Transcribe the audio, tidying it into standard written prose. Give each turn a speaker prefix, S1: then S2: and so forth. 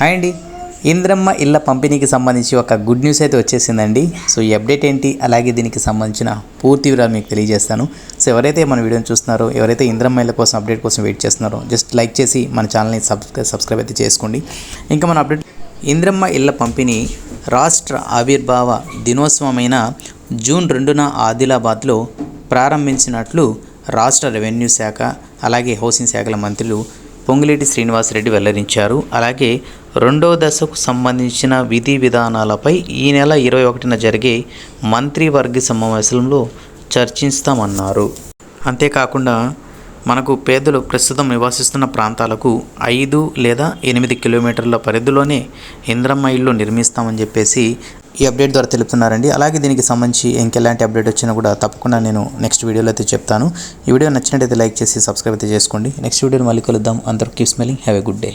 S1: Hi అండి, ఇంద్రమ్మ ఇళ్ళ పంపిణీకి సంబంధించి ఒక గుడ్ న్యూస్ అయితే వచ్చేసిందండి. సో ఈ అప్డేట్ ఏంటి, అలాగే దీనికి సంబంధించిన పూర్తి వివరాలు మీకు తెలియజేస్తాను. సో ఎవరైతే మన వీడియోని చూస్తున్నారో, ఎవరైతే ఇంద్రమ్మ ఇళ్ళ కోసం అప్డేట్ కోసం వెయిట్ చేస్తున్నారో, జస్ట్ లైక్ చేసి మన ఛానల్ని సబ్స్క్రైబ్ అయితే చేసుకోండి. ఇంకా మన అప్డేట్, ఇంద్రమ్మ ఇళ్ళ పంపిణీ రాష్ట్ర ఆవిర్భావ దినోత్సవమైన జూన్ 2న ఆదిలాబాద్లో ప్రారంభించినట్లు రాష్ట్ర రెవెన్యూ శాఖ అలాగే హౌసింగ్ శాఖల మంత్రులు పొంగులేటి శ్రీనివాసరెడ్డి వెల్లడించారు. అలాగే రెండో దశకు సంబంధించిన విధి విధానాలపై ఈ నెల 21న జరిగే మంత్రివర్గ సమావేశంలో చర్చిస్తామన్నారు. అంతేకాకుండా మనకు పేదలు ప్రస్తుతం నివాసిస్తున్న ప్రాంతాలకు 5 లేదా 8 కిలోమీటర్ల పరిధిలోనే ఇంద్రమ్మ ఇళ్ళు నిర్మిస్తామని చెప్పేసి ఈ అప్డేట్ ద్వారా తెలుపుతున్నారండి. అలాగే దీనికి సంబంధించి ఇంకెలాంటి అప్డేట్ వచ్చినా కూడా తప్పకుండా నేను నెక్స్ట్ వీడియోలో అయితే చెప్తాను. ఈ వీడియో నచ్చినట్టయితే లైక్ చేసి సబ్స్క్రైబ్ అయితే చేసుకోండి. నెక్స్ట్ వీడియోని మళ్ళీ కలుద్దాం. అందరూ keep smiling. Have a good day.